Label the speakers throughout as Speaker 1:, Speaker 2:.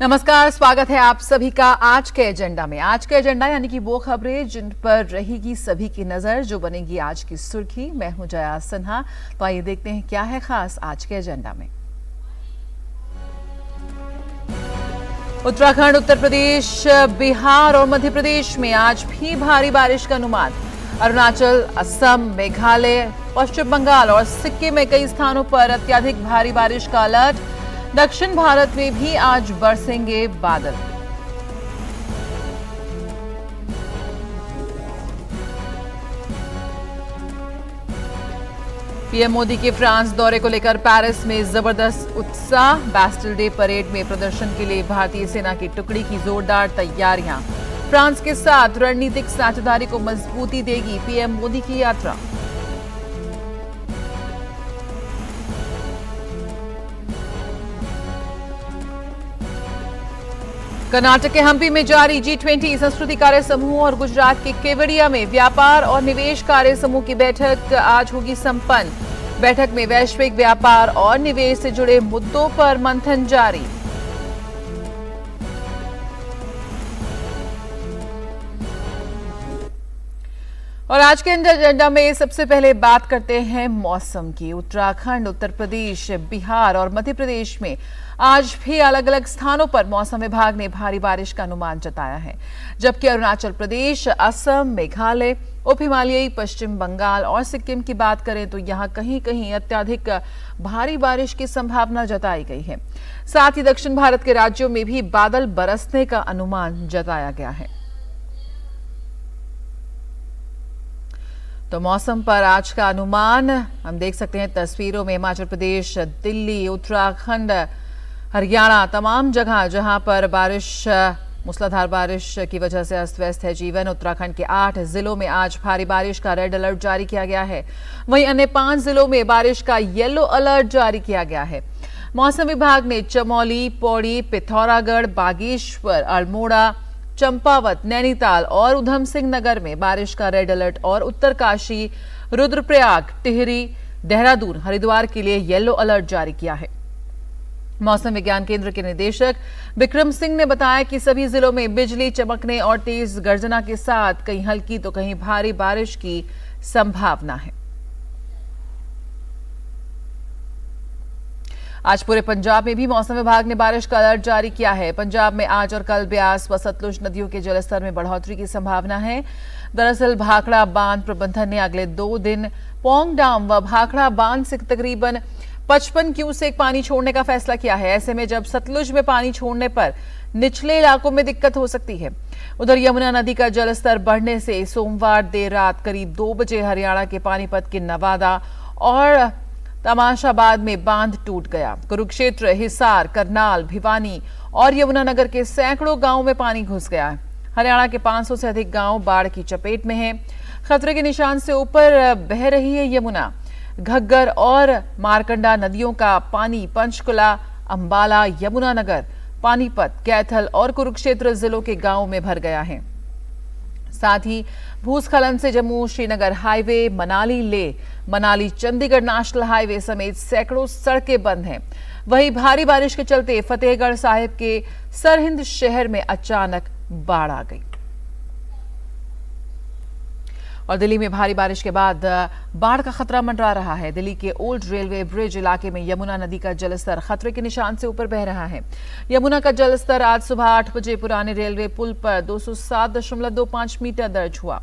Speaker 1: नमस्कार, स्वागत है आप सभी का आज के एजेंडा में। आज के एजेंडा यानी कि वो खबरें जिन पर रहेगी सभी की नजर, जो बनेगी आज की सुर्खी। मैं हूं जया सिन्हा। तो आइए देखते हैं क्या है खास आज के एजेंडा में। उत्तराखंड, उत्तर प्रदेश, बिहार और मध्य प्रदेश में आज भी भारी बारिश का अनुमान। अरुणाचल, असम, मेघालय, पश्चिम बंगाल और सिक्किम में कई स्थानों पर अत्यधिक भारी बारिश का अलर्ट। दक्षिण भारत में भी आज बरसेंगे बादल। पीएम मोदी के फ्रांस दौरे को लेकर पेरिस में जबरदस्त उत्साह। बैस्टिल डे परेड में प्रदर्शन के लिए भारतीय सेना की टुकड़ी की जोरदार तैयारियां। फ्रांस के साथ रणनीतिक साझेदारी को मजबूती देगी पीएम मोदी की यात्रा। कर्नाटक के हम्पी में जारी G20 संस्कृति कार्य समूह और गुजरात के केवड़िया में व्यापार और निवेश कार्य समूह की बैठक आज होगी संपन्न। बैठक में वैश्विक व्यापार और निवेश से जुड़े मुद्दों पर मंथन जारी। और आज के एजेंडा में सबसे पहले बात करते हैं मौसम की। उत्तराखंड, उत्तर प्रदेश, बिहार और मध्य प्रदेश में आज भी अलग अलग स्थानों पर मौसम विभाग ने भारी बारिश का अनुमान जताया है, जबकि अरुणाचल प्रदेश, असम, मेघालय, उप हिमालयी पश्चिम बंगाल और सिक्किम की बात करें तो यहां कहीं कहीं अत्यधिक भारी बारिश की संभावना जताई गई है। साथ ही दक्षिण भारत के राज्यों में भी बादल बरसने का अनुमान जताया गया है। तो मौसम पर आज का अनुमान हम देख सकते हैं तस्वीरों में। हिमाचल प्रदेश, दिल्ली, उत्तराखंड, हरियाणा, तमाम जगह जहां पर मूसलाधार बारिश की वजह से अस्त व्यस्त है जीवन। उत्तराखंड के 8 जिलों में आज भारी बारिश का रेड अलर्ट जारी किया गया है। वहीं अन्य 5 जिलों में बारिश का येलो अलर्ट जारी किया गया है। मौसम विभाग ने चमोली, पौड़ी, पिथौरागढ़, बागेश्वर, अल्मोड़ा, चंपावत, नैनीताल और उधम सिंह नगर में बारिश का रेड अलर्ट और उत्तरकाशी, रुद्रप्रयाग, टिहरी, देहरादून, हरिद्वार के लिए येलो अलर्ट जारी किया है। मौसम विज्ञान केंद्र के निदेशक विक्रम सिंह ने बताया कि सभी जिलों में बिजली चमकने और तेज गर्जना के साथ कहीं हल्की तो कहीं भारी बारिश की संभावना है। आज पूरे पंजाब में भी मौसम विभाग ने बारिश का अलर्ट जारी किया है। पंजाब में आज और कल ब्यास व सतलुज नदियों के जलस्तर में बढ़ोतरी की संभावना है। दरअसल भाखड़ा बांध प्रबंधन ने अगले 2 दिन पौंग डाम व भाखड़ा बांध से तकरीबन 55 क्यूसेक पानी छोड़ने का फैसला किया है। ऐसे में जब सतलुज में पानी छोड़ने पर निचले इलाकों में दिक्कत हो सकती है। उधर यमुना नदी का जलस्तर बढ़ने से सोमवार देर रात करीब 2 बजे हरियाणा के पानीपत के नवादा और तमाशाबाद में बांध टूट गया। कुरुक्षेत्र, हिसार, करनाल, भिवानी और यमुनानगर के सैकड़ों गांवों में पानी घुस गया है। हरियाणा के 500 से अधिक गांव बाढ़ की चपेट में हैं। खतरे के निशान से ऊपर बह रही है यमुना। घग्गर और मारकंडा नदियों का पानी पंचकुला, अंबाला, यमुनानगर, पानीपत, कैथल और कुरुक्षेत्र जिलों के गांवों में भर गया है। साथ ही भूस्खलन से जम्मू श्रीनगर हाईवे, मनाली ले, मनाली चंडीगढ़ नेशनल हाईवे समेत सैकड़ों सड़कें बंद हैं। वहीं भारी बारिश के चलते फतेहगढ़ साहिब के सरहिंद शहर में अचानक बाढ़ आ गई। और दिल्ली में भारी बारिश के बाद बाढ़ का खतरा मंडरा रहा है। दिल्ली के ओल्ड रेलवे ब्रिज इलाके में यमुना नदी का जलस्तर खतरे के निशान से ऊपर बह रहा है। यमुना का जलस्तर आज सुबह 8 बजे पुराने रेलवे पुल पर 207.25 मीटर दर्ज हुआ।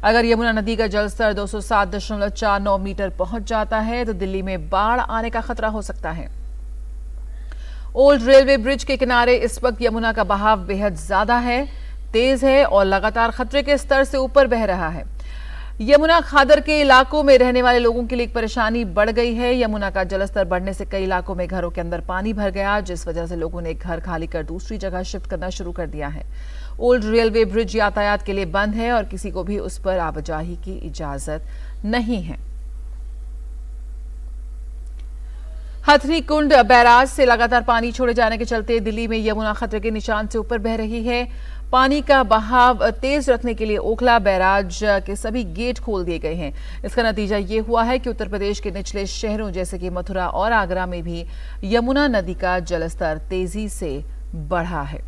Speaker 1: अगर यमुना नदी का जलस्तर 207.49 मीटर पहुंच जाता है तो दिल्ली में बाढ़ आने का खतरा हो सकता है। ओल्ड रेलवे ब्रिज के किनारे इस वक्त यमुना का बहाव बेहद ज्यादा है, तेज है और लगातार खतरे के स्तर से ऊपर बह रहा है। यमुना खादर के इलाकों में रहने वाले लोगों के लिए एक परेशानी बढ़ गई है। यमुना का जलस्तर बढ़ने से कई इलाकों में घरों के अंदर पानी भर गया, जिस वजह से लोगों ने घर खाली कर दूसरी जगह शिफ्ट करना शुरू कर दिया है। ओल्ड रेलवे ब्रिज यातायात के लिए बंद है और किसी को भी उस पर आवाजाही की इजाजत नहीं है। हथनीकुंड बैराज से लगातार पानी छोड़े जाने के चलते दिल्ली में यमुना खतरे के निशान से ऊपर बह रही है। पानी का बहाव तेज रखने के लिए ओखला बैराज के सभी गेट खोल दिए गए हैं। इसका नतीजा ये हुआ है कि उत्तर प्रदेश के निचले शहरों जैसे कि मथुरा और आगरा में भी यमुना नदी का जलस्तर तेजी से बढ़ा है।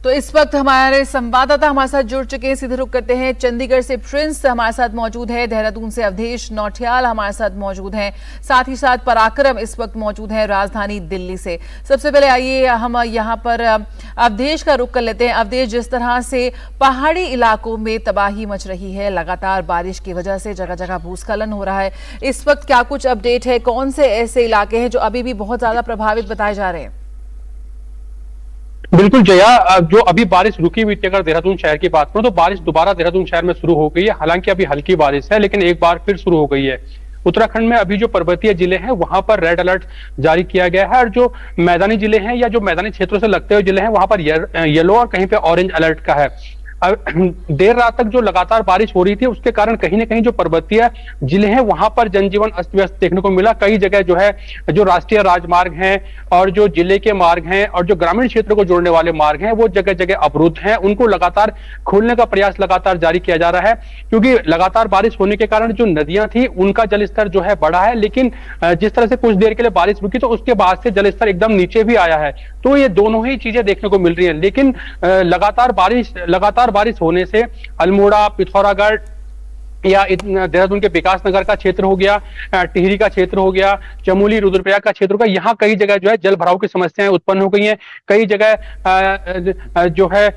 Speaker 1: तो इस वक्त हमारे संवाददाता हमारे साथ जुड़ चुके हैं, सीधे रुख करते हैं चंडीगढ़ से प्रिंस हमारे साथ मौजूद है, देहरादून से अवधेश नौटियाल हमारे साथ मौजूद हैं, साथ ही साथ पराक्रम इस वक्त मौजूद है राजधानी दिल्ली से। सबसे पहले आइए हम यहाँ पर अवधेश का रुख कर लेते हैं। अवधेश, जिस तरह से पहाड़ी इलाकों में तबाही मच रही है, लगातार बारिश की वजह से जगह जगह भूस्खलन हो रहा है, इस वक्त क्या कुछ अपडेट है? कौन से ऐसे इलाके हैं जो अभी भी बहुत ज्यादा प्रभावित बताए जा रहे हैं?
Speaker 2: बिल्कुल जया, जो अभी बारिश रुकी हुई थी, अगर देहरादून शहर की बात करूं तो बारिश दोबारा देहरादून शहर में शुरू हो गई है। हालांकि अभी हल्की बारिश है, लेकिन एक बार फिर शुरू हो गई है। उत्तराखंड में अभी जो पर्वतीय जिले हैं वहां पर रेड अलर्ट जारी किया गया है, और जो मैदानी जिले हैं या जो मैदानी क्षेत्रों से लगते हुए जिले हैं वहां पर येलो और कहीं पे ऑरेंज अलर्ट का है। देर रात तक जो लगातार बारिश हो रही थी उसके कारण कहीं ना कहीं जो पर्वतीय जिले हैं वहां पर जनजीवन अस्त व्यस्त देखने को मिला। कई जगह जो है जो राष्ट्रीय राजमार्ग हैं और जो जिले के मार्ग हैं और जो ग्रामीण क्षेत्रों को जोड़ने वाले मार्ग हैं वो जगह जगह अवरुद्ध हैं। उनको लगातार खोलने का प्रयास लगातार जारी किया जा रहा है, क्योंकि लगातार बारिश होने के कारण जो नदियां थी उनका जलस्तर जो है बढ़ा है। लेकिन जिस तरह से कुछ देर के लिए बारिश रुकी तो उसके बाद से जलस्तर एकदम नीचे भी आया है। तो ये दोनों ही चीजें देखने को मिल रही है। लेकिन लगातार बारिश होने से अल्मोड़ा, पिथौरागढ़ या देहरादून के विकास नगर का क्षेत्र हो गया, टिहरी का क्षेत्र हो गया, चमोली, रुद्रप्रयाग का क्षेत्र हो गया, यहाँ कई जगह जो है जल भराव की समस्याएं उत्पन्न हो गई हैं। कई जगह जो है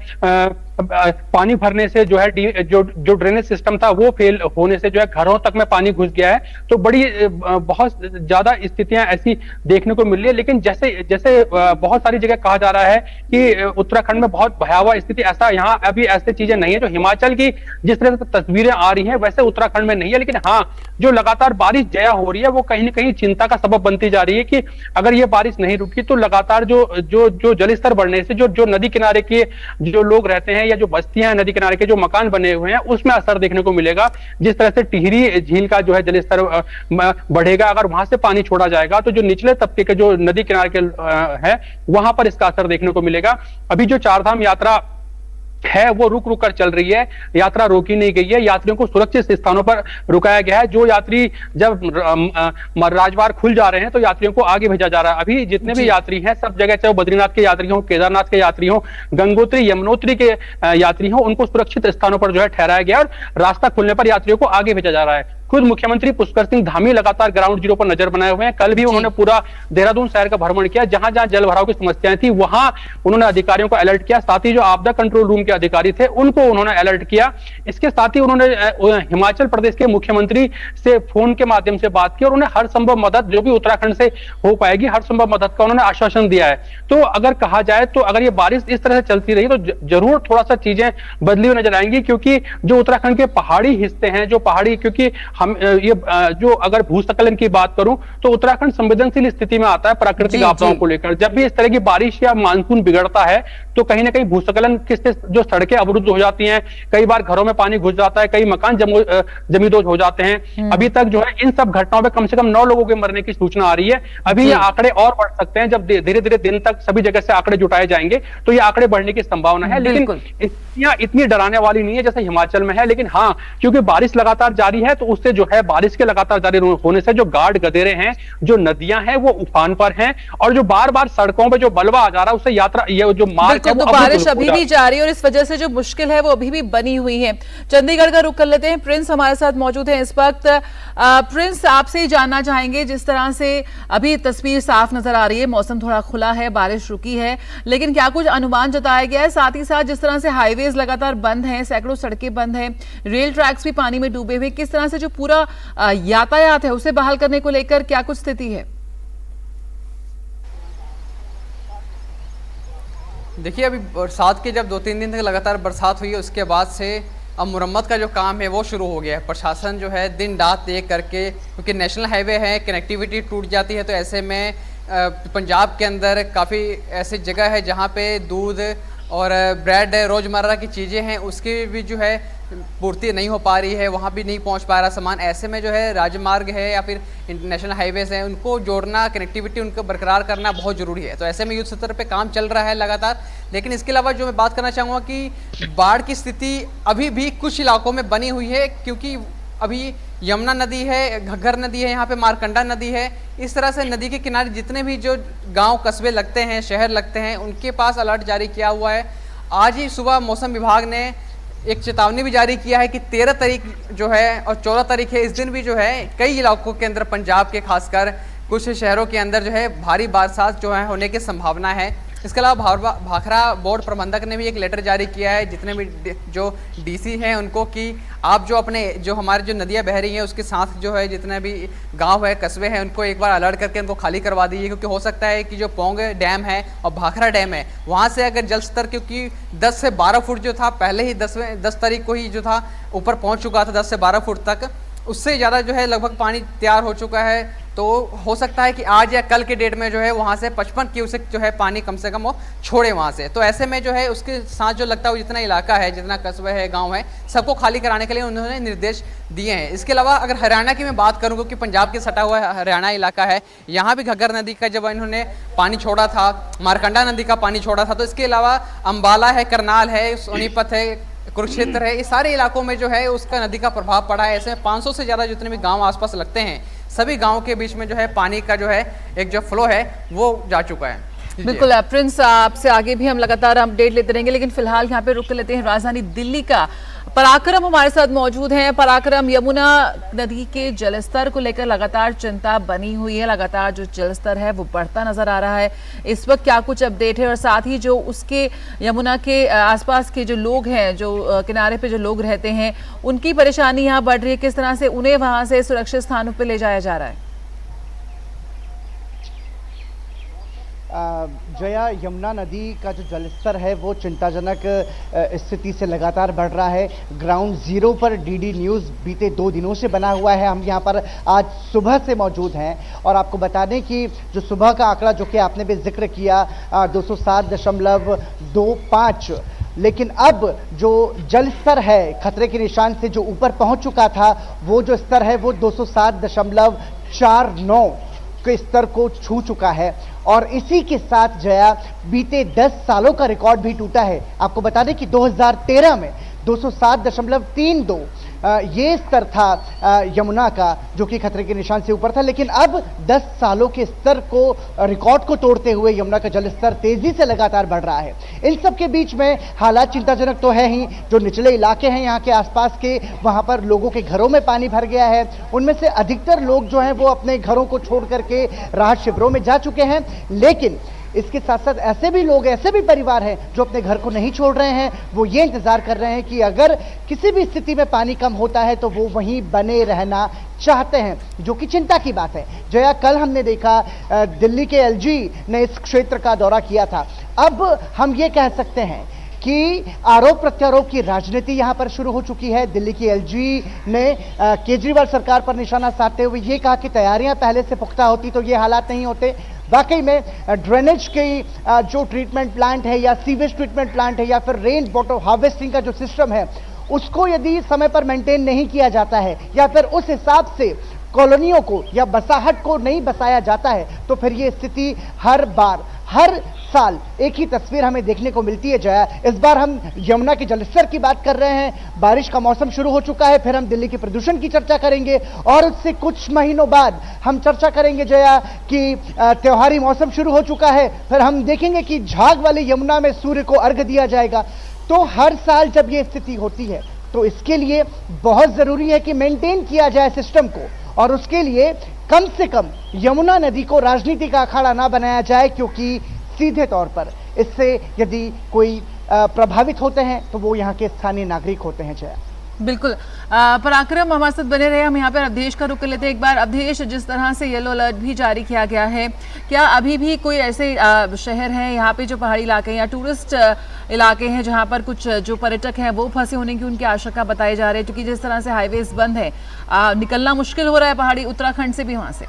Speaker 2: पानी भरने से जो है जो ड्रेनेज सिस्टम था वो फेल होने से जो है घरों तक में पानी घुस गया है। तो बड़ी बहुत ज्यादा स्थितियां ऐसी देखने को मिल रही है। लेकिन जैसे जैसे बहुत सारी जगह कहा जा रहा है कि उत्तराखंड में बहुत भयावह स्थिति, ऐसा यहाँ अभी ऐसी चीजें नहीं है। जो हिमाचल की जिस तरह से तस्वीरें आ रही हैं वैसे उत्तराखंड में नहीं है। लेकिन हाँ, जो लगातार बारिश जया हो रही है वो कहीं ना कहीं चिंता का सबब बनती जा रही है कि अगर ये बारिश नहीं रुकी तो लगातार जो जलस्तर बढ़ने से जो नदी किनारे के जो लोग रहते हैं या जो बस्तियां नदी किनारे के जो मकान बने हुए हैं उसमें असर देखने को मिलेगा। जिस तरह से टिहरी झील का जो है जलस्तर बढ़ेगा, अगर वहां से पानी छोड़ा जाएगा तो जो निचले तबके के जो नदी किनारे के है वहां पर इसका असर देखने को मिलेगा। अभी जो चारधाम यात्रा है वो रुक रुक कर चल रही है, यात्रा रोकी नहीं गई है। यात्रियों को सुरक्षित स्थानों पर रुकाया गया है। जो यात्री जब राजमार्ग खुल जा रहे हैं तो यात्रियों को आगे भेजा जा रहा है। अभी जितने भी यात्री हैं सब जगह, चाहे बद्रीनाथ के यात्री हो, केदारनाथ के यात्री हो, गंगोत्री यमुनोत्री के यात्री हो, उनको सुरक्षित स्थानों पर जो है ठहराया गया और रास्ता खुलने पर यात्रियों को आगे भेजा जा रहा है। खुद मुख्यमंत्री पुष्कर सिंह धामी लगातार ग्राउंड जीरो पर नजर बनाए हुए हैं। कल भी उन्होंने पूरा देहरादून शहर का भ्रमण किया, जहां जहां जल भराव की समस्याएं थी वहां उन्होंने अधिकारियों को अलर्ट किया। साथ ही जो आपदा कंट्रोल रूम के अधिकारी थे उनको उन्होंने अलर्ट किया। इसके साथ ही उन्होंने हिमाचल प्रदेश के मुख्यमंत्री से फोन के माध्यम से बात की और उन्हें हर संभव मदद जो भी उत्तराखंड से हो पाएगी हर संभव मदद का उन्होंने आश्वासन दिया है। तो अगर कहा जाए तो अगर ये बारिश इस तरह से चलती रही तो जरूर थोड़ा सा चीजें बदली हुई नजर आएंगी, क्योंकि जो उत्तराखंड के पहाड़ी हिस्से हैं, जो पहाड़ी, क्योंकि हम ये जो अगर भूस्खलन की बात करूं तो उत्तराखंड संवेदनशील स्थिति में आता है प्राकृतिक आपदाओं को लेकर। जब भी इस तरह की बारिश या मानसून बिगड़ता है तो कहीं ना कहीं भूस्खलन किससे जो सड़कें अवरुद्ध हो जाती हैं, कई बार घरों में पानी घुस जाता है, कई मकान जमींदोज हो जाते हैं। अभी तक जो है इन सब घटनाओं में कम से कम 9 लोगों के मरने की सूचना आ रही है। अभी ये आंकड़े और बढ़ सकते हैं, जब धीरे धीरे दिन तक सभी जगह से आंकड़े जुटाए जाएंगे तो ये आंकड़े बढ़ने की संभावना है। लेकिन इतनी डराने वाली नहीं है जैसे हिमाचल में है। लेकिन हाँ, क्योंकि बारिश लगातार जारी है तो उससे जो है बारिश के लगातार जारी होने से जो गाढ़ गदेरे हैं, जो नदियां हैं वो उफान पर हैं और जो बार बार सड़कों पे जो बलवा आ जा रहा है उससे यात्रा ये जो मार्ग है,
Speaker 1: तो बारिश अभी भी जारी है और इस वजह से जो मुश्किल है वो अभी भी बनी हुई है। चंडीगढ़ का रुख कर लेते हैं, प्रिंस हमारे साथ मौजूद है इस वक्त। प्रिंस, आपसे ही जानना चाहेंगे, जिस तरह से अभी तस्वीर साफ नजर आ रही है, मौसम थोड़ा खुला है, बारिश रुकी है, लेकिन क्या कुछ अनुमान जताया गया है? साथ ही साथ जिस तरह से हाईवेज लगातार बंद हैं, सैकड़ों सड़कें बंद हैं, रेल ट्रैक्स भी पानी में डूबे हुए, किस तरह से जो पूरा यातायात है उसे बहाल करने को लेकर क्या कुछ स्थिति है?
Speaker 3: देखिए, अभी बरसात के जब 2-3 दिन तक लगातार बरसात हुई है उसके बाद से अब मुरम्मत का जो काम है वो शुरू हो गया है। प्रशासन जो है दिन रात एक करके, क्योंकि नेशनल हाईवे है, कनेक्टिविटी टूट जाती है, तो ऐसे में पंजाब के अंदर काफ़ी ऐसी जगह है जहाँ पे दूध और ब्रेड रोज़मर्रा की चीज़ें हैं उसकी भी जो है पूर्ति नहीं हो पा रही है, वहाँ भी नहीं पहुँच पा रहा सामान। ऐसे में जो है राजमार्ग है या फिर नेशनल हाईवेज है, उनको जोड़ना, कनेक्टिविटी उनको बरकरार करना बहुत ज़रूरी है। तो ऐसे में युद्ध स्तर पे काम चल रहा है लगातार। लेकिन इसके अलावा जो मैं बात करना चाहूँगा कि बाढ़ की स्थिति अभी भी कुछ इलाकों में बनी हुई है, क्योंकि अभी यमुना नदी है, घग्गर नदी है, यहाँ पे मारकंडा नदी है। इस तरह से नदी के किनारे जितने भी जो गांव कस्बे लगते हैं, शहर लगते हैं, उनके पास अलर्ट जारी किया हुआ है। आज ही सुबह मौसम विभाग ने एक चेतावनी भी जारी किया है कि 13 तारीख जो है और 14 तारीख है, इस दिन भी जो है कई इलाकों के अंदर, पंजाब के खासकर कुछ शहरों के अंदर जो है भारी बरसात जो है होने की संभावना है। इसके अलावा भाखड़ा बोर्ड प्रबंधक ने भी एक लेटर जारी किया है जितने भी जो डीसी हैं उनको, कि आप जो अपने जो हमारी जो नदियां बह रही हैं उसके साथ जो है जितने भी गांव है, कस्बे हैं, उनको एक बार अलर्ट करके उनको खाली करवा दीजिए। क्योंकि हो सकता है कि जो पोंग डैम है और भाखड़ा डैम है, वहाँ से अगर जल स्तर, क्योंकि 10 से 12 फुट जो था पहले ही 10 तारीख को ही जो था ऊपर पहुँच चुका था, 10 से 12 फुट तक, उससे ज़्यादा जो है लगभग पानी तैयार हो चुका है। तो हो सकता है कि आज या कल के डेट में जो है वहाँ से 55 क्यूसेक जो है पानी कम से कम वो छोड़े वहाँ से। तो ऐसे में जो है उसके साथ जो लगता है जितना इलाका है, जितना कस्बा है, गांव है, सबको खाली कराने के लिए उन्होंने निर्देश दिए हैं। इसके अलावा अगर हरियाणा की मैं बात करूँ, क्योंकि पंजाब के सटा हुआ हरियाणा इलाका है, यहाँ भी घग्गर नदी का जब इन्होंने पानी छोड़ा था, मारकंडा नदी का पानी छोड़ा था, तो इसके अलावा अम्बाला है, करनाल है, सोनीपत है, कुरुक्षेत्र है, ये सारे इलाकों में जो है उसका नदी का प्रभाव पड़ा है। ऐसे में 500 से ज़्यादा जितने भी गांव आसपास लगते हैं, सभी गांवों के बीच में जो है पानी का जो है एक जो फ्लो है वो जा चुका है।
Speaker 1: बिल्कुल प्रिंस, आपसे आगे भी हम लगातार अपडेट लेते रहेंगे, लेकिन फिलहाल यहाँ पे रुक लेते हैं। राजधानी दिल्ली का पराक्रम हमारे साथ मौजूद हैं। पराक्रम, यमुना नदी के जलस्तर को लेकर लगातार चिंता बनी हुई है, लगातार जो जलस्तर है वो बढ़ता नजर आ रहा है। इस वक्त क्या कुछ अपडेट है, और साथ ही जो उसके यमुना के आसपास के जो लोग हैं, जो किनारे पे जो लोग रहते हैं, उनकी परेशानी यहाँ बढ़ रही है, किस तरह से उन्हें वहां से सुरक्षित स्थानों पर ले जाया जा रहा है?
Speaker 4: जया, यमुना नदी का जो जलस्तर है वो चिंताजनक स्थिति से लगातार बढ़ रहा है। ग्राउंड जीरो पर डीडी न्यूज़ बीते 2 दिनों से बना हुआ है। हम यहाँ पर आज सुबह से मौजूद हैं और आपको बता दें कि जो सुबह का आंकड़ा जो कि आपने भी जिक्र किया 207.25, लेकिन अब जो जल स्तर है खतरे के निशान से जो ऊपर पहुंच चुका था, वो जो स्तर है वो 207.49 के स्तर को छू चुका है। और इसी के साथ जया, बीते 10 सालों का रिकॉर्ड भी टूटा है। आपको बता दें कि 2013 में 207.32 ये स्तर था यमुना का, जो कि खतरे के निशान से ऊपर था। लेकिन अब 10 सालों के स्तर को, रिकॉर्ड को तोड़ते हुए यमुना का जलस्तर तेजी से लगातार बढ़ रहा है। इन सब के बीच में हालात चिंताजनक तो है ही। जो निचले इलाके हैं यहाँ के आसपास के, वहाँ पर लोगों के घरों में पानी भर गया है। उनमें से अधिकतर लोग जो हैं वो अपने घरों को छोड़ करके राहत शिविरों में जा चुके हैं। लेकिन इसके साथ साथ ऐसे भी लोग, ऐसे भी परिवार हैं जो अपने घर को नहीं छोड़ रहे हैं। वो ये इंतजार कर रहे हैं कि अगर किसी भी स्थिति में पानी कम होता है तो वो वहीं बने रहना चाहते हैं, जो कि चिंता की बात है। जया, कल हमने देखा दिल्ली के एलजी ने इस क्षेत्र का दौरा किया था। अब हम ये कह सकते हैं कि आरोप प्रत्यारोप की राजनीति यहां पर शुरू हो चुकी है। दिल्ली की एलजी ने केजरीवाल सरकार पर निशाना साधते हुए ये कहा कि तैयारियां पहले से पुख्ता होती तो ये हालात नहीं होते। वाकई में ड्रेनेज की जो ट्रीटमेंट प्लांट है या सीवेज ट्रीटमेंट प्लांट है या फिर रेन वाटर हार्वेस्टिंग का जो सिस्टम है, उसको यदि समय पर मेंटेन नहीं किया जाता है या फिर उस हिसाब से कॉलोनियों को या बसाहट को नहीं बसाया जाता है, तो फिर ये स्थिति हर बार, हर साल एक ही तस्वीर हमें देखने को मिलती है। जया, इस बार हम यमुना के जलस्तर की बात कर रहे हैं, बारिश का मौसम शुरू हो चुका है, फिर हम दिल्ली के प्रदूषण की चर्चा करेंगे और उससे कुछ महीनों बाद हम चर्चा करेंगे जया कि त्योहारी मौसम शुरू हो चुका है, फिर हम देखेंगे कि झाग वाली यमुना में सूर्य को अर्घ्य दिया जाएगा। तो हर साल जब ये स्थिति होती है तो इसके लिए बहुत जरूरी है कि मेंटेन किया जाए सिस्टम को, और उसके लिए कम से कम यमुना नदी को राजनीति का अखाड़ा ना बनाया जाए, क्योंकि सीधे तौर पर इससे यदि कोई प्रभावित होते हैं तो वो यहाँ के स्थानीय नागरिक होते हैं। जया,
Speaker 1: बिल्कुल पराक्रम, हमारे साथ बने रहे। हम यहाँ पर अवधेश का रुख कर लेते हैं एक बार। अवधेश, जिस तरह से येलो अलर्ट भी जारी किया गया है, क्या अभी भी कोई ऐसे शहर हैं यहाँ पे जो पहाड़ी इलाके या टूरिस्ट इलाके हैं जहाँ पर कुछ जो पर्यटक हैं वो फंसे होने की उनकी आशंका बताई जा रही है? क्योंकि जिस तरह से हाईवेज बंद है, निकलना मुश्किल हो रहा है पहाड़ी उत्तराखंड से भी वहाँ से।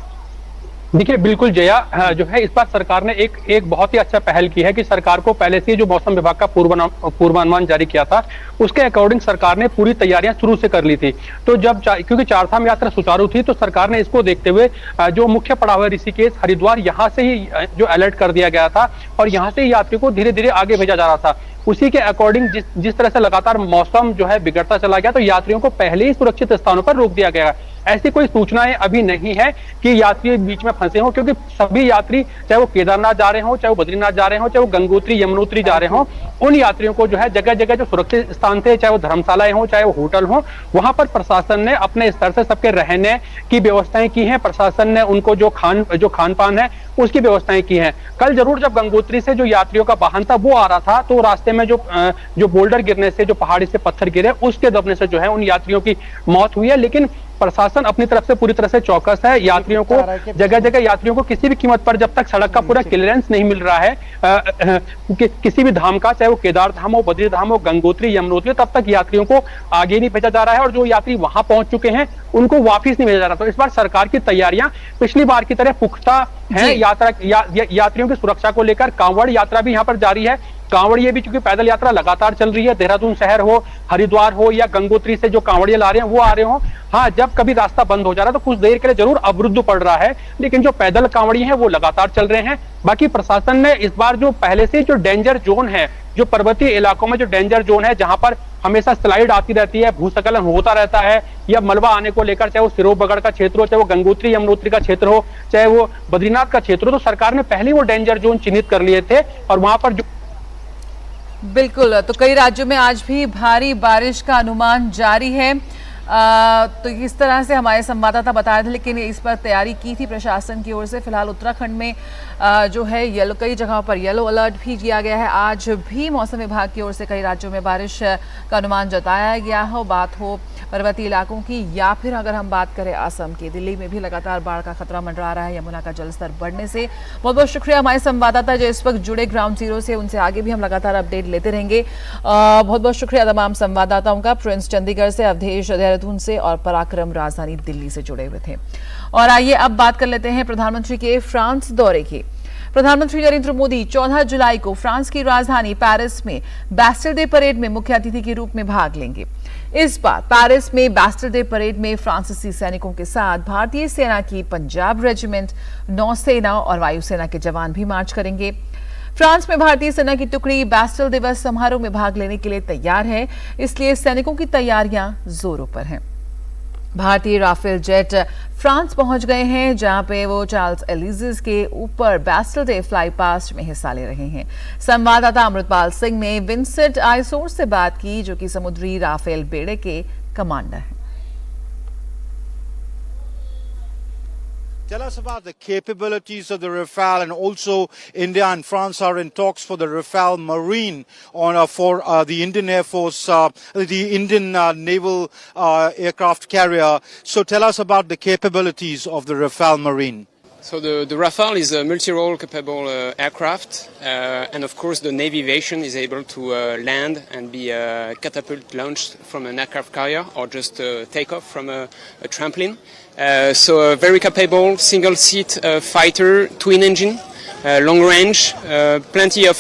Speaker 2: देखिए बिल्कुल जया, जो है इस बार सरकार ने एक बहुत ही अच्छा पहल की है कि सरकार को पहले से जो मौसम विभाग का पूर्वानुमान जारी किया था उसके अकॉर्डिंग सरकार ने पूरी तैयारियां शुरू से कर ली थी। तो जब क्योंकि चारधाम यात्रा सुचारू थी तो सरकार ने इसको देखते हुए जो मुख्य पड़ाव है ऋषिकेश हरिद्वार यहाँ से ही जो अलर्ट कर दिया गया था और यहाँ से ही यात्रियों को धीरे धीरे आगे भेजा जा रहा था। उसी के अकॉर्डिंग जिस तरह से लगातार मौसम जो है बिगड़ता चला गया तो यात्रियों को पहले ही सुरक्षित स्थानों पर रोक दिया गया। ऐसी कोई सूचनाएं अभी नहीं है कि यात्री बीच में फंसे हों, क्योंकि सभी यात्री चाहे वो केदारनाथ जा रहे हों, चाहे वो बद्रीनाथ जा रहे हों, चाहे वो गंगोत्री यमुनोत्री जा रहे हों, उन यात्रियों को जो है जगह जगह जो सुरक्षित स्थान थे, चाहे वो धर्मशालाएं हों, चाहे वो होटल हों, वहां पर प्रशासन ने अपने स्तर से सबके रहने की व्यवस्थाएं की हैं। प्रशासन ने उनको जो खान पान है उसकी व्यवस्थाएं की हैं। कल जरूर जब गंगोत्री से जो यात्रियों का वाहन था वो आ रहा था तो रास्ते में जो बोल्डर गिरने से, जो पहाड़ी से पत्थर गिरे उसके दबने से जो है उन यात्रियों की मौत हुई है। लेकिन प्रशासन अपनी तरफ से पूरी तरह से चौकस है। यात्रियों को जगह जगह यात्रियों को किसी भी कीमत पर जब तक सड़क का पूरा क्लियरेंस नहीं मिल रहा है किसी भी धाम का, चाहे वो केदार धाम हो, बद्री धाम हो, गंगोत्री यमुनोत्री, तब तक यात्रियों को आगे नहीं भेजा जा रहा है और जो यात्री वहां पहुंच चुके हैं उनको वापिस नहीं भेजा जा रहा। तो इस बार सरकार की तैयारियां पिछली बार की तरह पुख्ता है। यात्रियों की सुरक्षा को लेकर कांवड़ यात्रा भी यहाँ पर जारी है। कांवड़िए भी, चूंकि पैदल यात्रा लगातार चल रही है, देहरादून शहर हो, हरिद्वार हो या गंगोत्री से जो कांवड़िए ला रहे हैं वो आ रहे हो। हाँ, जब कभी रास्ता बंद हो जा रहा है तो कुछ देर के लिए जरूर अवरुद्ध पड़ रहा है, लेकिन जो पैदल कांवड़िए हैं वो लगातार चल रहे हैं। बाकी प्रशासन ने इस बार जो पहले से जो डेंजर जोन है, जो पर्वतीय इलाकों में जो डेंजर जोन है, जहां पर हमेशा स्लाइड आती रहती है, भूस्खलन होता रहता है या मलबा आने को लेकर, चाहे वो सिरोबगढ़ का क्षेत्र हो, चाहे वो गंगोत्री यमुनोत्री का क्षेत्र हो, चाहे वो बद्रीनाथ का क्षेत्र हो, तो सरकार ने पहले वो डेंजर जोन चिन्हित कर लिए थे और वहां पर जो
Speaker 1: बिल्कुल, तो कई राज्यों में आज भी भारी बारिश का अनुमान जारी है। तो इस तरह से हमारे संवाददाता बता रहे थे, लेकिन इस पर तैयारी की थी प्रशासन की ओर से। फिलहाल उत्तराखंड में जो है कई जगहों पर येलो अलर्ट भी किया गया है। आज भी मौसम विभाग की ओर से कई राज्यों में बारिश का अनुमान जताया गया हो, बात हो पर्वतीय इलाकों की या फिर अगर हम बात करें असम की, दिल्ली में भी लगातार बाढ़ का खतरा मंडरा रहा है यमुना का जलस्तर बढ़ने से। बहुत बहुत शुक्रिया हमारे संवाददाता जो इस वक्त जुड़े ग्राउंड जीरो से, उनसे आगे भी हम लगातार अपडेट लेते रहेंगे। बहुत बहुत शुक्रिया तमाम संवाददाताओं का, प्रिंस चंडीगढ़ से, अवधेश देहरादून से और पराक्रम राजधानी दिल्ली से जुड़े हुए थे। और आइए अब बात कर लेते हैं प्रधानमंत्री के फ्रांस दौरे की। प्रधानमंत्री नरेंद्र मोदी 14 जुलाई को फ्रांस की राजधानी पेरिस में बैस्टिल डे परेड में मुख्य अतिथि के रूप में भाग लेंगे। इस बार पेरिस में बैस्टिल डे परेड में फ्रांसीसी सैनिकों के साथ भारतीय सेना की पंजाब रेजिमेंट, नौसेना और वायुसेना के जवान भी मार्च करेंगे। फ्रांस में भारतीय सेना की टुकड़ी बैस्टिल दिवस समारोह में भाग लेने के लिए तैयार है, इसलिए सैनिकों की तैयारियां जोरों पर हैं। भारतीय राफेल जेट फ्रांस पहुंच गए हैं, जहां पे वो चार्ल्स एलिजीज के ऊपर बैस्टिल डे फ्लाई पास्ट में हिस्सा ले रहे हैं। संवाददाता अमृतपाल सिंह ने विंसेंट आइसोर से बात की, जो कि समुद्री राफेल बेड़े के कमांडर हैं।
Speaker 5: Tell us about the capabilities of the Rafale, and also India and France are in talks for the Rafale Marine for the Indian Air Force, the Indian Naval aircraft carrier. So tell us about the capabilities of the Rafale Marine.
Speaker 6: So the Rafale is a multi-role capable aircraft, and of course the Navy version is able to land and be catapult launched from an aircraft carrier or just take off from a trampoline. So a very capable single-seat fighter, twin engine, long range, plenty of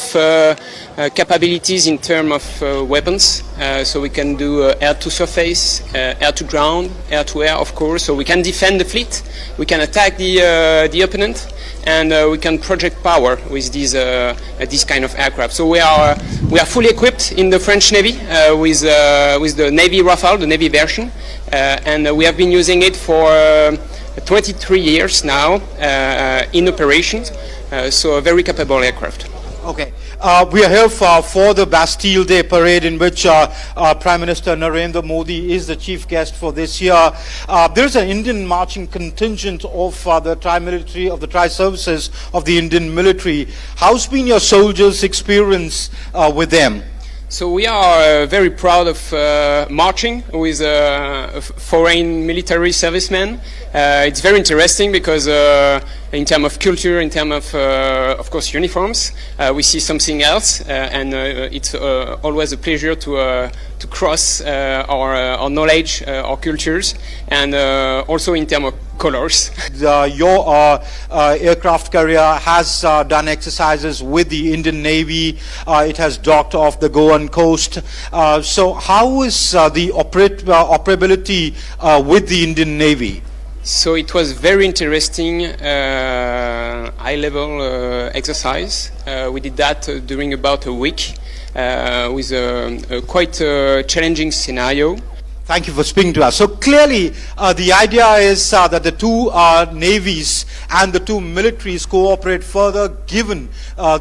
Speaker 6: capabilities in terms of weapons. So we can do air to surface, air to ground, air to air, of course. So we can defend the fleet, we can attack the opponent, and we can project power with this kind of aircraft. So we are fully equipped in the French Navy with the Navy Rafale, the Navy version, and we have been using it for 23 years now in operations. So a very capable aircraft.
Speaker 5: Okay. We are here for the Bastille Day parade, in which Prime Minister Narendra Modi is the chief guest for this year. There's an Indian marching contingent of the tri-military, of the tri-services of the Indian military. How's been your soldiers' experience with them?
Speaker 6: So we are very proud of marching with foreign military servicemen. It's very interesting because in terms of culture, in terms of course uniforms, we see something else, and it's always a pleasure to cross our knowledge, our cultures, and also in terms of colors.
Speaker 5: Your aircraft carrier has done exercises with the Indian Navy. It has docked off the Goan coast. So how is the operability with the Indian Navy?
Speaker 6: So it was very interesting high-level exercise. We did that during about a week with a quite challenging scenario.
Speaker 5: Thank you for speaking to us. So clearly, the idea is that the two navies and the two militaries cooperate further, given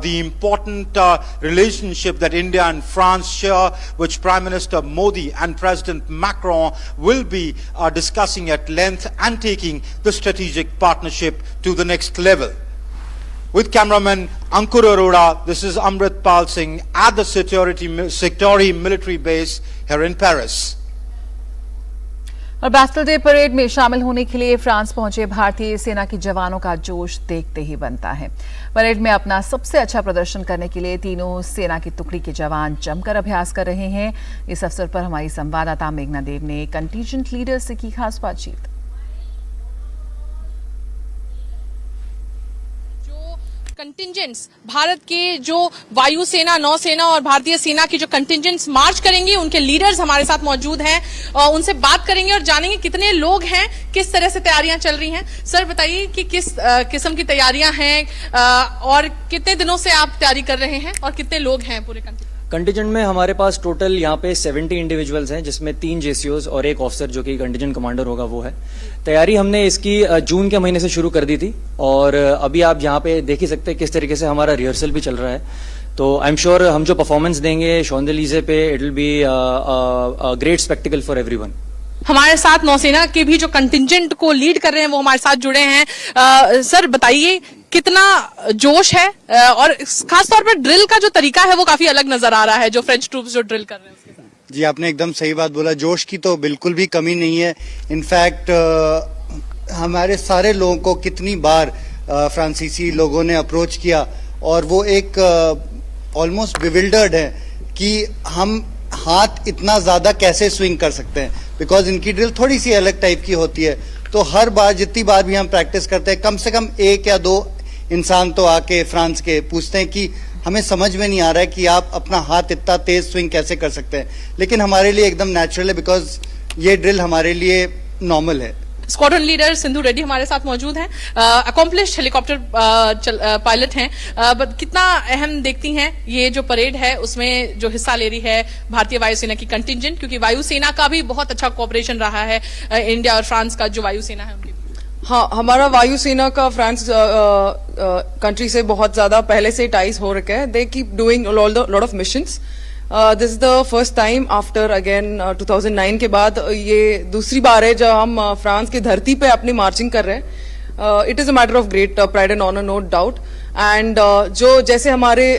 Speaker 5: the important relationship that India and France share, which Prime Minister Modi and President Macron will be discussing at length and taking the strategic partnership to the next level. With cameraman Ankur Arora, this is Amrit Pal Singh at the Sectori military base here in Paris.
Speaker 1: और Bastille day parade में शामिल होने के लिए France पहुंचे भारतीय सेना के जवानों का जोश देखते ही बनता है। परेड में अपना सबसे अच्छा प्रदर्शन करने के लिए तीनों सेना की टुकड़ी के जवान जमकर अभ्यास कर रहे हैं। इस अवसर पर हमारी संवाददाता मेघना देव ने कंटिजेंट लीडर से की खास बातचीत।
Speaker 7: कंटिजेंट्स भारत के जो वायुसेना, नौसेना और भारतीय सेना की जो कंटिजेंट्स मार्च करेंगे, उनके लीडर्स हमारे साथ मौजूद हैं और उनसे बात करेंगे और जानेंगे कितने लोग हैं, किस तरह से तैयारियां चल रही हैं। सर बताइए कि किस किस्म की तैयारियां हैं और कितने दिनों से आप तैयारी कर रहे हैं और कितने लोग हैं पूरे
Speaker 8: कंटिजेंट में? हमारे पास टोटल यहाँ पे 70 इंडिविजुअल्स हैं, जिसमें 3 जेसीओज और एक ऑफिसर जो कि कंटिजेंट कमांडर होगा वो है। तैयारी हमने इसकी जून के महीने से शुरू कर दी थी और अभी आप यहाँ पे देख ही सकते हैं किस तरीके से हमारा रिहर्सल भी चल रहा है। तो आई एम श्योर हम जो परफॉर्मेंस देंगे शॉन्जलीजे पे, it will be great spectacled for everyone.
Speaker 7: हमारे साथ नौसेना के भी जो कंटिजेंट को लीड कर रहे हैं वो हमारे साथ जुड़े हैं। सर बताइए कितना जोश है और खासतौर पर ड्रिल का जो तरीका है वो काफी अलग नजर आ रहा है, जो फ्रेंच ट्रूप्स जो ड्रिल कर रहे हैं उसके साथ।
Speaker 9: जी आपने एकदम सही बात बोला, जोश की तो बिल्कुल भी कमी नहीं है। इनफैक्ट हमारे सारे लोगों को कितनी बार फ्रांसीसी लोगों ने अप्रोच किया और वो एक ऑलमोस्ट बिविल्डर्ड है कि हम हाथ इतना ज्यादा कैसे स्विंग कर सकते हैं, बिकॉज इनकी ड्रिल थोड़ी सी अलग टाइप की होती है। तो हर बार जितनी बार भी हम प्रैक्टिस करते हैं, कम से कम 1 या 2 इंसान तो आके फ्रांस के पूछते हैं कि हमें समझ में नहीं आ रहा है कि आप अपना हाथ इतना तेज स्विंग कैसे कर सकते हैं, लेकिन हमारे लिए एकदम नेचुरल है बिकॉज ये ड्रिल हमारे लिए नॉर्मल है।
Speaker 7: स्क्वाड्रन लीडर सिंधु रेड्डी हमारे साथ मौजूद हैं, अकॉम्प्लिश्ड हेलीकॉप्टर पायलट हैं। कितना अहम देखती हैं ये जो परेड है उसमें जो हिस्सा ले रही है भारतीय वायुसेना की कंटिजेंट, क्योंकि वायुसेना का भी बहुत अच्छा कोऑपरेशन रहा है इंडिया और फ्रांस का जो वायुसेना है उनके।
Speaker 10: हाँ, हमारा वायुसेना का फ्रांस कंट्री से बहुत ज्यादा पहले से टाइज हो रखे हैं। They keep doing lot of missions. This is the first time after again 2009 के बाद ये दूसरी बार है जब हम फ्रांस की धरती पे अपनी मार्चिंग कर रहे हैं। It is a matter of great pride and honour, no doubt. And जो जैसे हमारे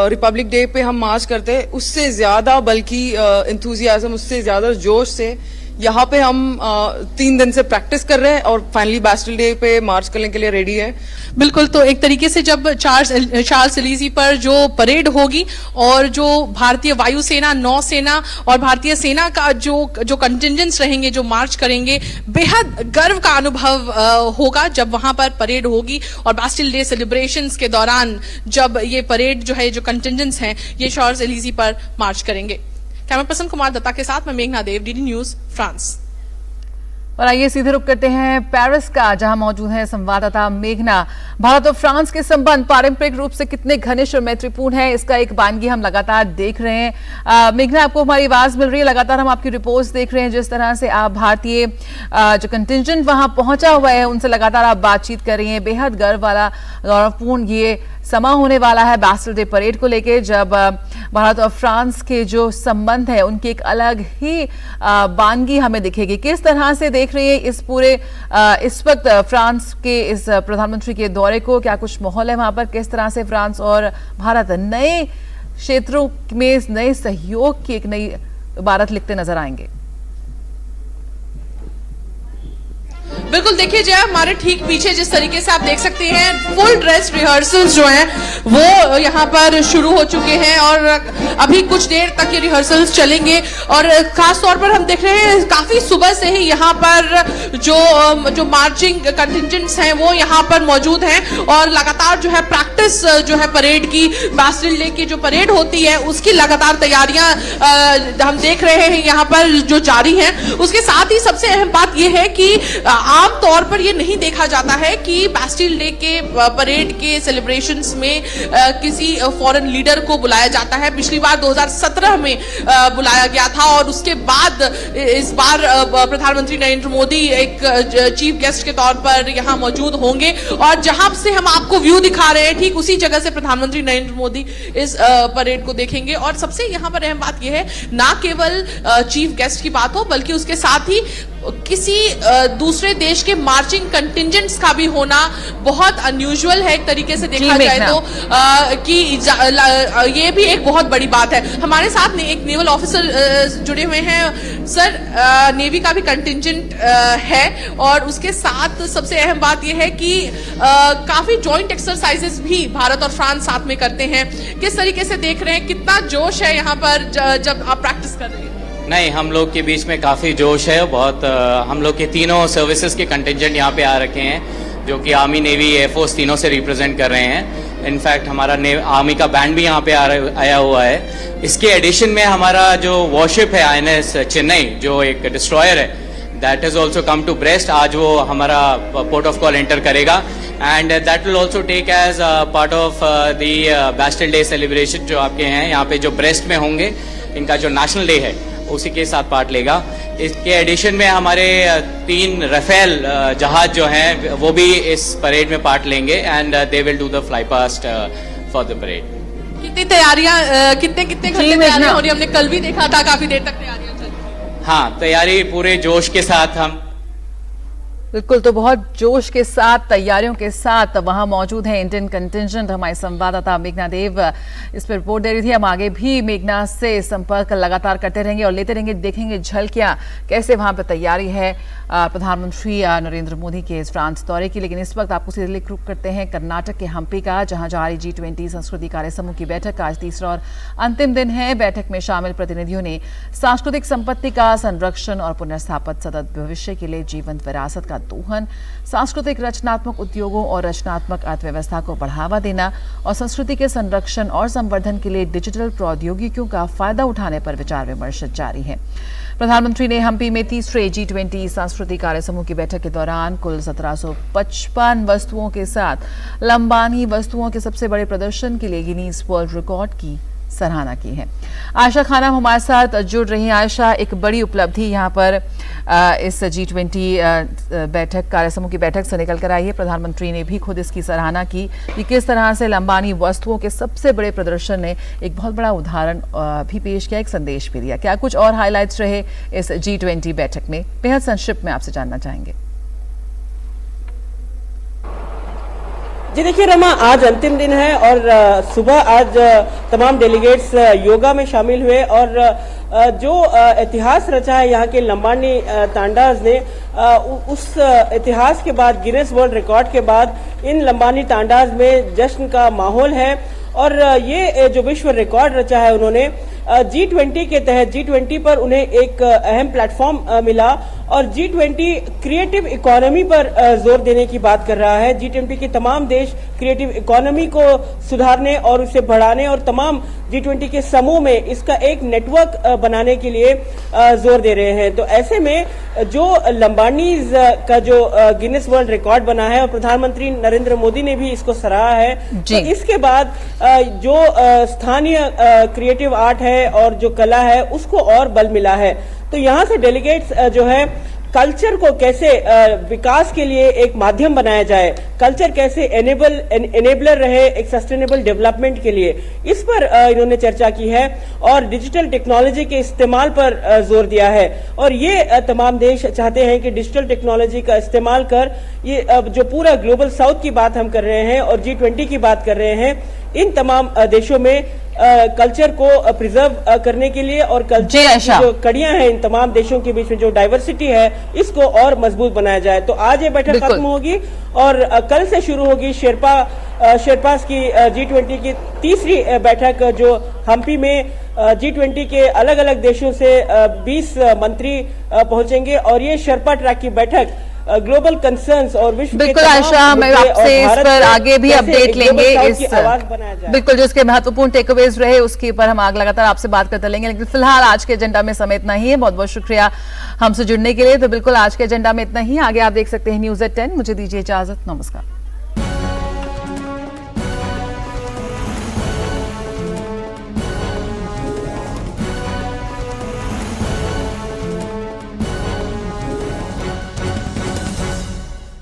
Speaker 10: रिपब्लिक डे पे हम मार्च करते हैं उससे ज्यादा, बल्कि इंथुजियाज्म उससे ज्यादा जोश से यहाँ पे हम 3 दिन से प्रैक्टिस कर रहे हैं और फाइनली बैस्टिल डे पे मार्च करने के लिए रेडी है।
Speaker 7: बिल्कुल, तो एक तरीके से जब चार्ल्स एलिज़ी पर जो परेड होगी और जो भारतीय वायुसेना, नौसेना और भारतीय सेना का जो कंटिजेंट्स रहेंगे, जो मार्च करेंगे, बेहद गर्व का अनुभव होगा जब वहां पर परेड होगी। और बैस्टिल डे सेलिब्रेशंस के दौरान जब ये परेड जो है, जो कंटिजेंट्स हैं, ये चार्ल्स एलिज़ी पर मार्च करेंगे। कैमरा पर्सन कुमार दत्ता के साथ मैं मेघना देव, डीडी न्यूज, फ्रांस।
Speaker 1: और आइए सीधे रुक करते हैं पेरिस का, जहां मौजूद है संवाददाता मेघना। भारत और फ्रांस के संबंध पारंपरिक रूप से कितने घनिष्ठ और मैत्रीपूर्ण है, इसका एक वानगी हम लगातार देख रहे हैं। मेघना, आपको हमारी आवाज मिल रही है? लगातार हम आपकी रिपोर्ट्स देख रहे हैं, जिस तरह से आप भारतीय जो कंटिजेंट वहां पहुंचा हुआ है उनसे लगातार आप बातचीत कर रही हैं। बेहद गर्व वाला, गौरवपूर्ण ये समा होने वाला है बैस्टिल डे परेड को लेके, जब भारत और फ्रांस के जो संबंध है उनकी एक अलग ही वानगी हमें दिखेगी। किस तरह से देख रही है इस पूरे इस वक्त फ्रांस के इस प्रधानमंत्री के दौरे को? क्या कुछ माहौल है वहां पर? किस तरह से फ्रांस और भारत नए क्षेत्रों में नए सहयोग की एक नई इबारत लिखते नजर आएंगे?
Speaker 7: बिल्कुल, देखिए जय, हमारे ठीक पीछे जिस तरीके से आप देख सकते हैं फुल ड्रेस रिहर्सल्स जो हैं वो यहाँ पर शुरू हो चुके हैं और अभी कुछ देर तक ये रिहर्सल्स चलेंगे। और खास तौर पर हम देख रहे हैं काफी सुबह से ही यहाँ पर जो मार्चिंग कंटिजेंट्स हैं वो यहाँ पर मौजूद हैं और लगातार जो है प्रैक्टिस जो है परेड की, बास्टिल डे की जो परेड होती है उसकी लगातार तैयारियां हम देख रहे हैं यहाँ पर जो जारी हैं। उसके साथ ही सबसे अहम बात यह है कि आम तौर पर यह नहीं देखा जाता है कि बास्टिल डे के परेड के सेलिब्रेशंस में किसी फॉरेन लीडर को बुलाया जाता है। पिछली बार 2017 में बुलाया गया था और उसके बाद इस बार प्रधानमंत्री नरेंद्र मोदी एक चीफ गेस्ट के तौर पर यहां मौजूद होंगे और जहां से हम आपको व्यू दिखा रहे हैं ठीक उसी जगह से प्रधानमंत्री नरेंद्र मोदी इस परेड को देखेंगे। और सबसे यहां पर अहम बात यह है ना केवल चीफ गेस्ट की बात हो बल्कि उसके साथ ही किसी दूसरे देश के मार्चिंग कंटिजेंट्स का भी होना बहुत अनयूजुअल है एक तरीके से देखा जाए तो कि ये भी एक बहुत बड़ी बात है। हमारे साथ एक नेवल ऑफिसर जुड़े हुए हैं। सर, नेवी का भी कंटिजेंट है और उसके साथ सबसे अहम बात यह है कि काफी जॉइंट एक्सरसाइजेस भी भारत और फ्रांस साथ में करते हैं। किस तरीके से देख रहे हैं, कितना जोश है यहाँ पर जब आप प्रैक्टिस कर रहे हैं?
Speaker 11: नहीं, हम लोग के बीच में काफ़ी जोश है बहुत। हम लोग के तीनों सर्विसेज के कंटिजेंट यहाँ पे आ रखे हैं जो कि आर्मी, नेवी, एयरफोर्स तीनों से रिप्रेजेंट कर रहे हैं। इनफैक्ट हमारा आर्मी का बैंड भी यहाँ पे आया हुआ है। इसके एडिशन में हमारा जो वॉरशिप है INS चेन्नई, जो एक डिस्ट्रॉयर है, that is also come to Brest. आज वो हमारा पोर्ट ऑफ कॉल एंटर करेगा and that will also take as part of the Bastille Day celebration जो आपके हैं यहाँ पे, जो ब्रेस्ट में होंगे, इनका जो नेशनल डे है उसी के साथ पार्ट लेगा। इसके एडिशन में हमारे 3 राफेल जहाज जो हैं वो भी इस परेड में पार्ट लेंगे and they will do the fly past for the parade.
Speaker 7: कितनी तैयारियां, कितने घंटे तैयारियां हो रही? हमने कल भी देखा था काफी देर तक तैयारियां चल रही।
Speaker 11: हाँ, तैयारी पूरे जोश के साथ हम
Speaker 1: बिल्कुल, तो बहुत जोश के साथ, तैयारियों के साथ वहां मौजूद है इंडियन कंटिजेंट। हमारे संवाददाता मेघना देव इस पर रिपोर्ट दे रही थी। हम आगे भी मेघना से संपर्क लगातार करते रहेंगे और लेते रहेंगे, देखेंगे झलकियां कैसे वहां पर तैयारी है प्रधानमंत्री नरेंद्र मोदी के इस फ्रांस दौरे की। लेकिन इस वक्त आपको सीधे रुख करते हैं कर्नाटक के हम्पी का, जहां जारी G20 संस्कृति कार्य समूह की बैठक का आज तीसरा और अंतिम दिन है। बैठक में शामिल प्रतिनिधियों ने सांस्कृतिक संपत्ति का संरक्षण और पुनर्स्थापित सतत भविष्य के लिए जीवंत विरासत का दोहन, सांस्कृतिक रचनात्मक उद्योगों और रचनात्मक अर्थव्यवस्था को बढ़ावा देना और संस्कृति के संरक्षण और संवर्धन के लिए डिजिटल प्रौद्योगिकियों का फायदा उठाने पर विचार विमर्श जारी है। प्रधानमंत्री ने हम्पी में तीसरे G20 सांस्कृतिक कार्य समूह की बैठक के दौरान कुल 1755 वस्तुओं के साथ लंबानी वस्तुओं के सबसे बड़े प्रदर्शन के लिए गिनीज वर्ल्ड रिकॉर्ड की सराहना की है। आयशा खानम हमारे साथ जुड़ रही हैं। आयशा, एक बड़ी उपलब्धि यहाँ पर इस G20 बैठक, कार्य समूह की बैठक से निकल कर आई है। प्रधानमंत्री ने भी खुद इसकी सराहना की कि किस तरह से लंबानी वस्तुओं के सबसे बड़े प्रदर्शन ने एक बहुत बड़ा उदाहरण भी पेश किया, एक संदेश भी दिया। क्या कुछ और हाईलाइट्स रहे इस G20 बैठक में? बेहद संक्षिप्त में आपसे जानना चाहेंगे।
Speaker 12: जी देखिए रमा, आज अंतिम दिन है और सुबह आज तमाम डेलीगेट्स योगा में शामिल हुए और जो इतिहास रचा है यहाँ के लंबानी तांडाज ने, उस इतिहास के बाद, गिनेस वर्ल्ड रिकॉर्ड के बाद इन लंबानी तांडाज में जश्न का माहौल है। और ये जो विश्व रिकॉर्ड रचा है उन्होंने G20 के तहत, G20 पर उन्हें एक अहम प्लेटफॉर्म मिला और G20 क्रिएटिव इकोनॉमी पर जोर देने की बात कर रहा है। G20 के तमाम देश क्रिएटिव इकोनॉमी को सुधारने और उसे बढ़ाने और तमाम G20 के समूह में इसका एक नेटवर्क बनाने के लिए जोर दे रहे हैं। तो ऐसे में जो लंबानीज का जो गिनेस वर्ल्ड रिकॉर्ड बना है और प्रधानमंत्री नरेंद्र मोदी ने भी इसको सराहा है, तो इसके बाद जो स्थानीय क्रिएटिव आर्ट है और जो कला है उसको और बल मिला है। तो यहाँ से डेलीगेट्स जो है कल्चर को कैसे विकास के लिए एक माध्यम बनाया जाए, कल्चर कैसे एनेबलर रहे एक सस्टेनेबल डेवलपमेंट के लिए, इस पर इन्होंने चर्चा की है और डिजिटल टेक्नोलॉजी के इस्तेमाल पर जोर दिया है। और ये तमाम देश चाहते हैं कि डिजिटल टेक्नोलॉजी का इस्तेमाल कर ये जो पूरा ग्लोबल साउथ की बात हम कर रहे हैं और G20 की बात कर रहे हैं, इन तमाम देशों में कल्चर को प्रिजर्व करने के लिए और कल्चर की जो कड़ियां हैं इन तमाम देशों के बीच में जो डाइवर्सिटी है इसको और मजबूत बनाया जाए। तो आज ये बैठक खत्म होगी और कल से शुरू होगी शेरपास की G20 की तीसरी बैठक जो हम्पी में G20 के अलग अलग देशों से 20 मंत्री पहुंचेंगे और ये शेरपा ट्रैक की बैठक ग्लोबल कंसर्न्स और विश्व
Speaker 1: बिल्कुल आयशा, हम आपसे इस पर आगे भी अपडेट लेंगे। इस बिल्कुल जो इसके महत्वपूर्ण टेकअवेज रहे उसके ऊपर हम आगे लगातार आपसे बात करते रहेंगे, लेकिन फिलहाल आज के एजेंडा में समय इतना ही है। बहुत बहुत शुक्रिया हमसे जुड़ने के लिए। तो बिल्कुल आज के एजेंडा में इतना ही। आगे आप देख सकते हैं न्यूज़@10। मुझे दीजिए इजाजत, नमस्कार।